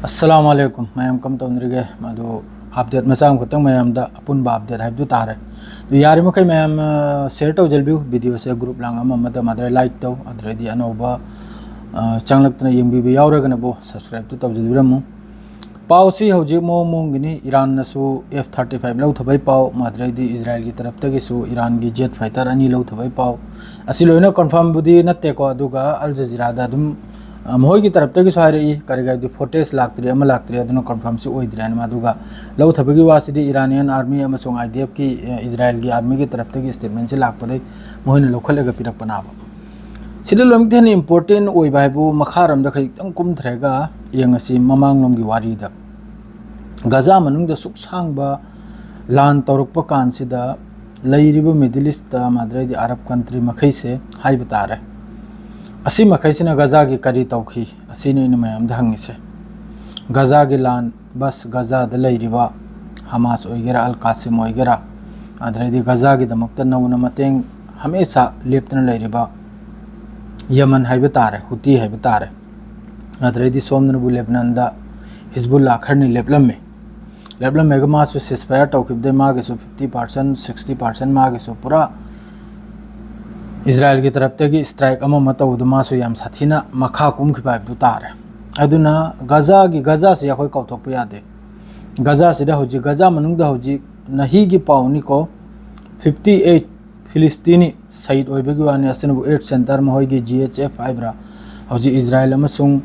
अस्सलाम वालेकुम मैम कम तौनरिगे मदो update मचाम खतंग ma'am दा अपुन बा अपडेट हाइबदु तारे तो यारि मखै मैम शेयर तौ जलबिउ वीडियो से ग्रुप लांग अमा मद मदरे लाइक तौ अद्रेदी अनोबा चंगलक्तना यंगबिबि यावरगना बो सब्सक्राइब तौ जलबिरमु पाउसी हौजि मोंगिनी ईरान नसु F-35 लौ थबै पाउ मदरेदी इजराइल की तरफ तगिसु ईरान की जेट फाइटर अनि लौ थबै पाउ असि लोइना कंफर्म बुदी नत्ते को अदुगा अल जजीरा दा दुम मोहई की तरफ तक सारे करेगा जो फोटेज लाक्तरी अमा लाक्तरी अदुना कंफर्म से ओइद्रेन मादुगा लौ थबगी वासिदी ईरानियन आर्मी अमसोंग IDF की इजराइल की आर्मी की तरफ तक स्टेटमेंट से लाकपदे मोहन लोखलेगा पिरक पनाबा सिले लोमथेन इंपोर्टेंट ओइबाइबु मखारम द खैतंग कुमथ्रेगा यंगसी ममांगलोम की वारीदा गजा मनुंग सुख सांगबा लान तौरप कानसिदा लैरिबो middle east माद्रेदी Arab country मखैसे HYBE तारे असी मखैसिना गजा की करी तौखी असीने इन मयाम दहंगिसे गजा की लान बस गजा द लैरिबा हमास ओइगेरा अल कासिम ओइगेरा अद्रेदी गजा की दमक्ता नौना मतेंग हमेशा लेप्तना लैरिबा यमन हाइब तारे हुती हाइब तारे अद्रेदी सोमनबु लेबनान दा हिजबुल्लाह खरनी लेबलम मेगा मासु सिस्फायर तौखिबदे मागे सो 50% 60% मागे सो पूरा इजराइल की तरफ तक स्ट्राइक अमा मतौद मासु याम साथीना मखा कुम खिबाइबदु तारे अदुना गजा से यखोय कौथोप यादे गजा से होजी गजा मनुंगदा होजी नही की पाउनी को 58 फिलिस्तीनी सईद ओइबगी वाने असनबु 8 सेंटर में होगी GHF हाइब्रा होजी इजराइल अमसुंग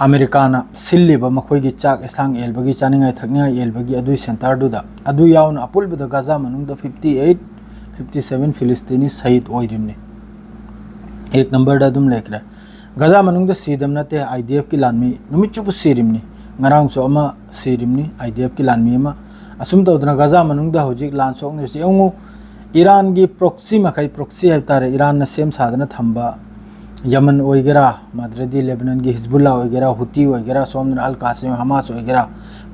अमेरिकाना सिल्लिबा मखोयगी चाक एसांग एलबगी चानिंगाय थकनिंगाय एलबगी अदुई सेंटर दुदा अदु याउन अपुलबदा गजा मनुंगदा 58 57 फिलिस्तीनी सईद ओइरिमने एक नंबर दा दुम लेखरे गजा मनुंगदा सीदम नते IDF की लानमी नुमिचुबु सीरिमनी ngaraang so ama sirimni IDF की लानमी अमा असुम तौदना गजा मनुंगदा होजिक लान सोंगनिरसि यंगु ईरान की प्रॉक्सी मखै प्रॉक्सी है तारे ईरान न सेम साधना थंबा यमन ओइगेरा माद्रेदी लेबनान की हिजबुल्लाह ओइगेरा हुती ओइगेरा सोमन अल कासिम हमास ओइगेरा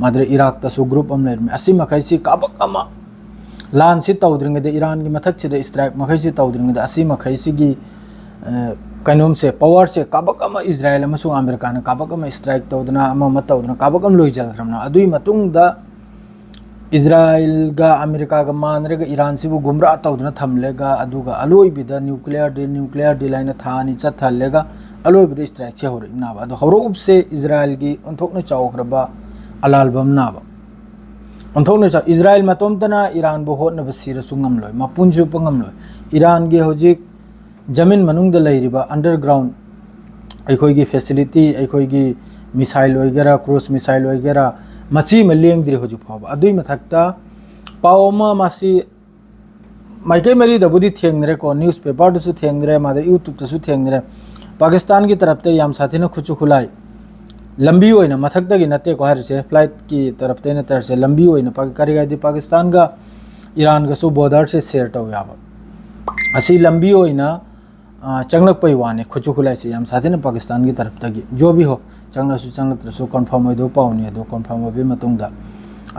माद्रे इराक तसु ग्रुप अम लेरमे असि मखैसि काबक अमा लान सि तौद्रिंगदे ईरान की मथक से स्ट्राइक मखैसि तौद्रिंगदे असि मखैसि की कनोम से पावर से काबक अमा इजराइल अमसु अमेरिका न काबक अमा स्ट्राइक तौदना अमा मतौदना काबक अम लोइ जलखरमना अदुई मतुंगदा इजराइल गा अमेरिका गा मानरेगा ईरान सिबु गुमरा तौदना थमलेगा अदुगा अलोइबिदा न्यूक्लियर डील आइना थानी चथलेगा अलोइबिदा स्ट्राइक से होरे नाबा अदु हरोब से इजराइल की ओंथोकना चावखरबा अलालबम नाबा ओंथोकना चा इजराइल मतोमतना ईरान बो होटना बसिरा सुंगमलोय मपुंजु पंगमलोय ईरान गे होजिक जमीन मनुंगदा लैरिबा अंडरग्राउंड अखोयगी फैसिलिटी अखोयगी मिसाइल वगैरह क्रूज मिसाइल वगैरह मची में लेंद्री होजु फाबा अदुई मथक्ता पाओमा मासी माइके मरी दबुदी थेंगरे को न्यूज़पेपर दसु थेंगरे मादर यूट्यूब दसु थेंगरे पाकिस्तान की तरफ ते याम साथीना खुचु खुलाई लंबी होइना मथक्ता की नते को हरसे फ्लाइट की तरफ ते न तरसे लंबी होइना करिगादी पाकिस्तान का ईरान का सु बॉर्डर से शेयर तो याबा असी लंबी होइना चंगलक पैवाने खुचु खुलाई से याम साथीना पाकिस्तान की तरफ तक जो भी हो चंगलसु कन्फर्म होइदो पाउनी दो कन्फर्म होबे मतुंगदा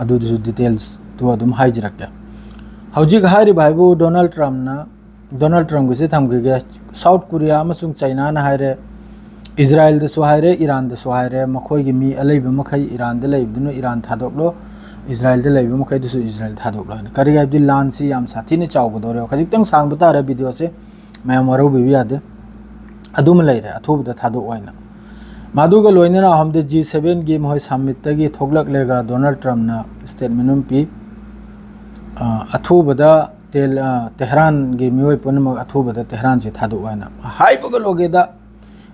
अदुदसु डिटेल्स तो अदुम हाइजरक्के हौजिक हारि भाइबु डोनाल्ड ट्रम्प गुसे थमगे साउथ कोरिया अमसुंग चाइना ना हाइरे इजराइल दसु हाइरे ईरान दसु हाइरे मखोयगी मी अलेबे मखै ईरान दे लेबदुनो ईरान थादोकलो इजराइल दे लेबे मखै दसु इजराइल थादोकलो करिगाबदि लान सि याम साथीने चावगदोरे खजिक्तंग सांग बतारे वीडियो से मैं मरो बिबि यादे अदुम लेरे अथोबदा थादोक वाइना मादुगा लोइना हमदे G7 की मोय समिट तगी थोगलक लेगा डोनाल्ड ट्रम्प ना स्टेटमेंट पी अथोबदा तेहरान की मियोय पुनम अथोबदा तेहरान से थादो वाइना हाइबगा लोगेदा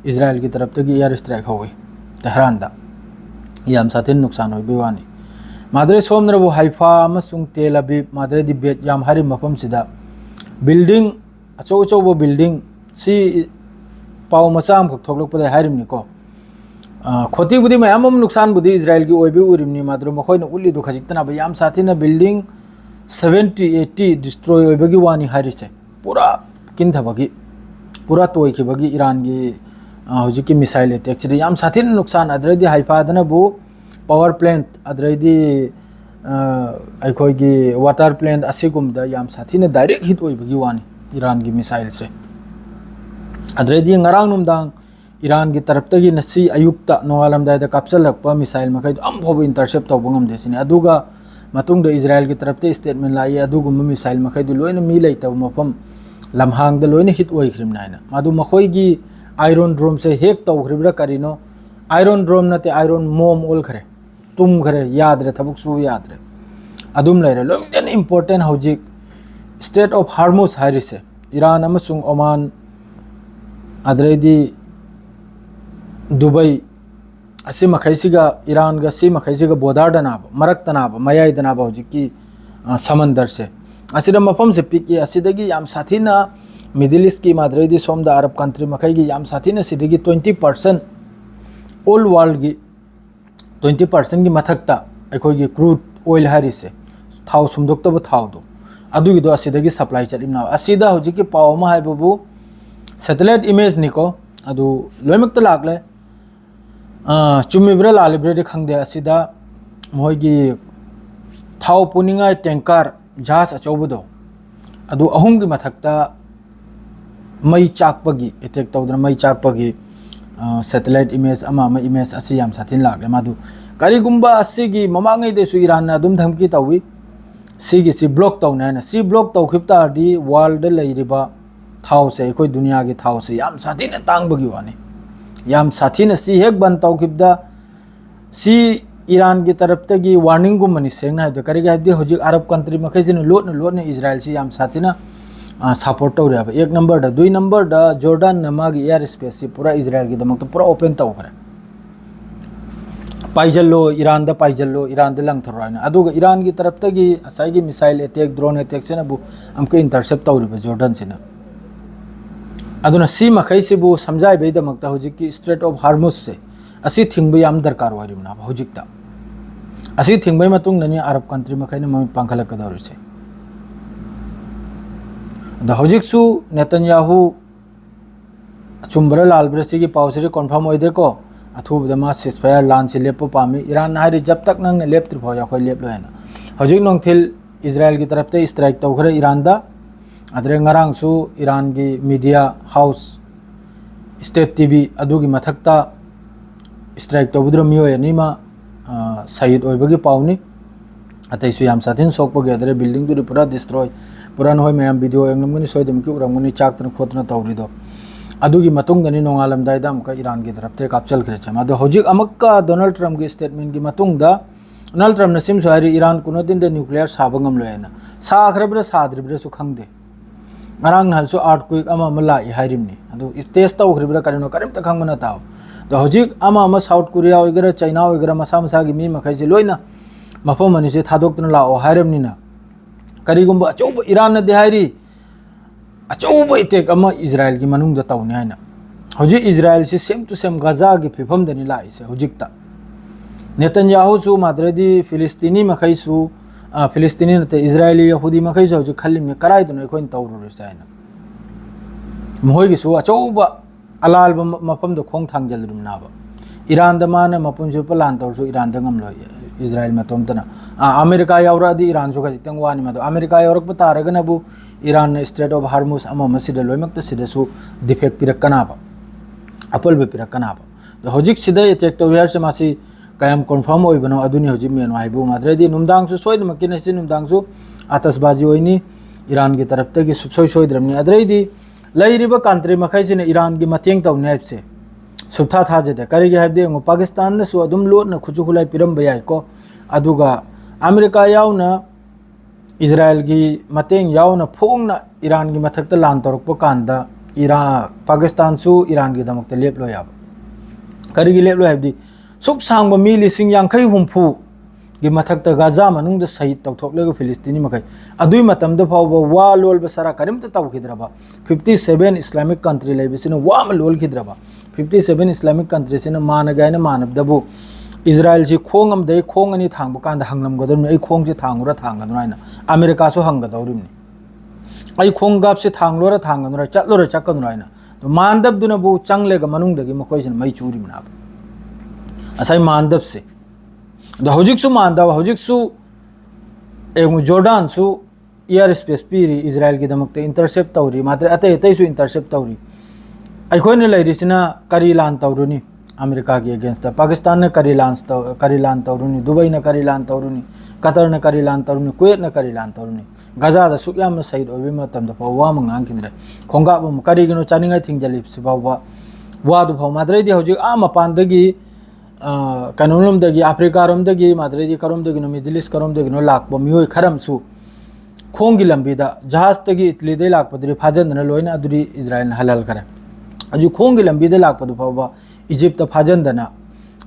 इजराइल की तरफ तगी एयर स्ट्राइक होवे तेहरान दा याम साथिन नुकसान होय बेवानी माद्रे सोमनरबो हाइफा अमसुंग तेल अबीब माद्रे दि बेट याम हारि मफम सिदा बिल्डिंग अचो बिल्डिंग सी पाव मचाम खक थोगलकपदे हारिमनी को खोती बुदी मैम नुकसान बुदी इजराइल की ओइबे उरिमनी माद्रो मखोयना उल्ली दु खजिक्तना याम साथीना बिल्डिंग 70-80 डिस्ट्रॉय ओइबगी वानी हारिसे पूरा किंथबगी पूरा तोयखिबगी ईरान की हौजिकी मिसाइल अटैक से याम साथीना नुकसान अद्रेदी हाइफादना बु पावर प्लांट अद्रेदी अखोयगी वाटर प्लांट असिगुमदा याम साथीना डायरेक्ट हिट ओइबगी वानी ईरान की मिसाइल से अद्रेदी ngarang numdang ईरान की तरफ तगी नसी अयुक्ता नोवालमदायदा कापचलकपा मिसाइल मखै अमफाव इंटरसेप्ट तौब ngamde sini aduga matungda Israel की तरफ ते स्टेटमेंट लाई अदुगुम मिसाइल मखै दु लोइना मी लेतब मफम लमहांगदा लोइना हिट ओइख्रिम नाइना मादु मखोइगी आयरन ड्रोम से हेक तौख्रिब्रा करिनो आयरन ड्रोम नते आयरन मोम ओल खरे तुम खरे यादरे थबुक सु यादरे अदुम लेरे लोमतेन इंपोर्टेंट हौजिक स्टेट ऑफ हार्मोस हारिसे ईरान अमसुंग ओमान अद्रेदी दुबई असी मखैसिगा ईरान गा सी मखैसिगा बोर्डर दनाब मरक तनाब मयाई दनाब हौजिकी समंदर से असिदा मफम से पिकी असिदगी याम साथीना मिडिल ईस्ट की माद्रेदी सोमदा अरब कंट्री मखैगी याम साथीना सिदगी 20% ऑल वर्ल्ड की 20% की मथक्ता अखोगी क्रूड ऑयल हारिसे थाव सुमदोक्तब थावदो अदुगिदो असिदगी सप्लाई चलिमना असिदा हौजिकी पावमा हाइबबु सैटेलाइट इमेज निको अदु लोइमक्ता लागले चुमिब्रा लालिब्रा खंगदे असिदा मोइगी थाव पुनिंगाय टैंकर जहाज अचौबदो अदु अहुम की मथक्ता मई चाकपगी अटैक तौदना मई चाकपगी सैटेलाइट इमेज अमा इमेज असी याम साथिन लागले मादु करिगुंबा असिगी ममांगै देसु ईरान ना दुम धमकी तौवी सिगी सी ब्लॉक तौना ना सी ब्लॉक तौखिबता दी वर्ल्ड लैरिबा थाव से कोई दुनिया की थाव से याम साथिन तांगबगी वानी याम साथिन सी हेक बन तौखिबदा सी ईरान की तरफ तगी वार्निंग गुमनी सेंगना है करिगे हबदि होजिक अरब कंट्री मखैजिन लोटने इजराइल से याम साथिना सपोर्ट तौरे एक नंबर दा दुई नंबर दा जॉर्डन नमागी एयर स्पेस से पूरा इजराइल की दमक पूरा ओपन तौखरे पाइजल्लो ईरान दा लंगथरोयना अदुगा ईरान की तरफ तगी असाइगी मिसाइल अटैक ड्रोन अटैक से नबु हमके इंटरसेप्ट तौरिबा जॉर्डन से अदुना सी मखैसिबु समझाइ बे दमकता होजिकी स्ट्रेट ऑफ हार्मुस से असी थिंगबे याम दरकार वारिमना होजिकता असी थिंगबे मतुंग ननि Arab country मखैना ममि पांखलकदौरिसे the होजिकसु Netanyahu चुम्बरा लालब्रा सिगी पाउसरी confirm होइदेको अथुबदा मा सिसफायर लान से लेप पामी ईरान हारि जब तक नंग लेप्त्रि फौ याखै लेप्लोयना होजिक नोंथिल इजराइल की तरफ ते स्ट्राइक तौखरे ईरान दा अदरे ngarangsu ईरान की मीडिया हाउस स्टेट टीवी अदुगी मथक्ता स्ट्राइक तौबद्रो मियोय अनिमा सहीद ओइबगी पाउनी अतैसु याम साथिन सोकपगे अदरे बिल्डिंग दुरी पूरा डिस्ट्रॉय पूरा नहोय मयाम वीडियो एंगमगनी सोयदमकी उरमगनी चाकतन खोतना तौरिदो अदुगी मतुंगदनी नोंगालमदाइदा अमका ईरान की तरफ ते कापचल खरेचे मादो होजिक अमक्का डोनाल्ड ट्रम्प की स्टेटमेंट की मतुंगदा डोनाल्ड ट्रम्प नसिम सोहारी ईरान कुनो दिन न्यूक्लियर साबंगम लोयना साखरब्रा साद्रिब्रा सु खंगदे ngarang halsu art quick ama mala I hairimni adu test taw khribre karino karim ta khangmana taw to hojik ama south korea oigara china oigara masa masa gi mi makhai je loina mafam ani se thadok tna la o hairimni na karigumba achou iran na de hairi achou itek ama israel gi manung da tawni haina hoji israel se same to same gaza gi phifam dani la ise hojik ta netanyahu su madradi filistini makhai su फिलिस्तीनी नते Israeli यहूदी मखै जो खलिम ने कराय दुन coin तौरु China मोहगी सु अचौबा अलाल मफम दो खोंग थांगजल रुमनाबा Iran the मान मपुन जो प्लान तौरु ईरान द ngam loi इजराइल मतोम तना अमेरिका यावरादी ईरान जो खजितंग वानी मदो अमेरिका यावरक पतारगनबु ईरान ने स्ट्रेट ऑफ हार्मुस अमा मसिद लोइमक्त सिदसु डिफेक्ट पिरकनाबा अपल बे पिरकनाबा द होजिक सिदा अटैक तो यार से मासी कायम कन्फर्म होइबनो अदुनि होजि मेनो हाइबु माद्रेदी नुमदांगसु सोइदमकिने सि नुमदांगसु आतसबाजी होइनी ईरान की तरफ तगी सुबसोय सोइद्रमनि अद्रेदी लैरिबा कंट्री मखैसिने ईरान की मतेंग तौनेबसे सुबथा थाजदे करिगे हाइबदे ngo पाकिस्तान नसु अदुम लोटना खुजु खुलाई पिरम बयाइको अदुगा अमेरिका याउना इजराइल की मतेंग याउना फोंगना ईरान की मथक्ता लान तौरकपो कांदा ईरान पाकिस्तान सु ईरान की दमकता लेपलो याब करिगे लेपलो हाइबदि सुख सांग मी लिसिंग यांखै हुमफु की मथक्ता गाजा मनुंग शहीद तौथोकलेगो फिलिस्तीनी मखै अदुई मतम द फाव वा लोल बसरा करिमता तौखिद्रबा 57 इस्लामिक कंट्री लेबिसिन वा म लोल खिद्रबा 57 इस्लामिक कंट्री सिन मानगायना मानबदबु इजराइल जी खोंगम दे खोंगनी थांगब कांदा हंगलम गदम ए खोंग जे थांगुरा थांगदुनाइना अमेरिका सो हंगदौरिमनि आई खोंगाप से थांगलोरा थांगदुरा चतलोरा चक्कदुनाइना तो मानदब दुनबु चंगलेगा मनुंग दगी मखोइसिन मै चूरिमना असai mandap se da hojik su manda hojik su emu jordan su air space piri israel ki damakte intercept tawri matre ate ate su intercept tawri अखोने लेरिसिना करी लान तौरुनी America की against Pakistan ने करी लान तौरुनी Dubai ने करी लान तौरुनी Qatar ने करी लान तौरुनी कुवैत ने करी लान तौरुनी गजा दा सुयाम सहीद ओबे मतम दा वा मंगांग किंद्रे खोंगा बम करी गनो चानिंगा थिंगजली सिबावा वा दु फौ माद्रे दि हौजी आ मपान दगी कनोलम दगी अफ्रीका रोम दगी माद्रे दि chrome दगी no middle east chrome दगी no लाकबो मियोय खरम सु खोंगी लंबीदा जहाज तगी इटली दे लाकपदरी फाजन न लोइना अदुरी इजराइल न हलाल करे अजु खोंगी लंबीदा लाकपदु फावा इजिप्ट फाजन दना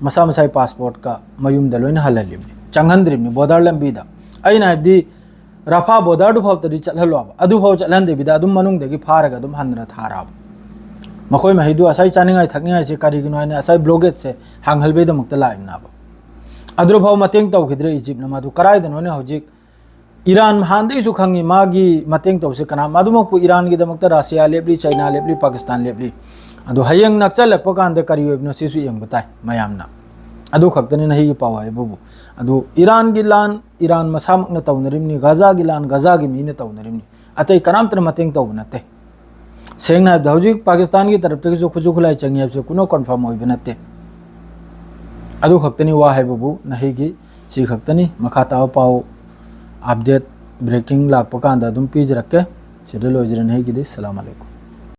मसा मसाई पासपोर्ट का मयुम द लोइना हलालिबनी चंगहंद्रिबनी बॉर्डर लंबीदा अइना हबदी रफा बॉर्डर दु फाव तदी चलहलो अदु फाव चलहन देबिदा अदुम मनुंग दगी फारगा अदुम हंद्र थाराब मखोय महिदु असai चानिंगाय थकनियाय से करिगिनो आइना असai ब्लॉगेट से हांगहलबेद मुक्त लाइमनाब अद्रो फाव मतेंग तौखिद्रे इजिप्ट न मादु कराइदनोने हौजिक ईरान हांदे खांगी मागी मतेंग तौसे कना मादुमकु ईरान की दमकता रशिया लेबली चाइना लेबली पाकिस्तान लेबली अदु हयंग नक्चलक कांदे करियोबनो सिसु यंग बताय मयामना अदु खक्तने नहीं पावा है बुबु अदु ईरान की लान ईरान मसामक न तौनरिमनी गजा की लान गजा की मीने तौनरिमनी अतै कनामतर मतेंग तौब नते सेंगना हौजिक पाकिस्तान की तरफ तक जो खुजु खुलाई चंगी से कुनो कंफर्म होइब नते अदु खक्तनी वा है बुबु नहीं की सी खक्तनी मखाता पाओ अपडेट ब्रेकिंग लाप कांदा दुम पीज रखे सिदे लोजरन है कि सलाम अलैकुम।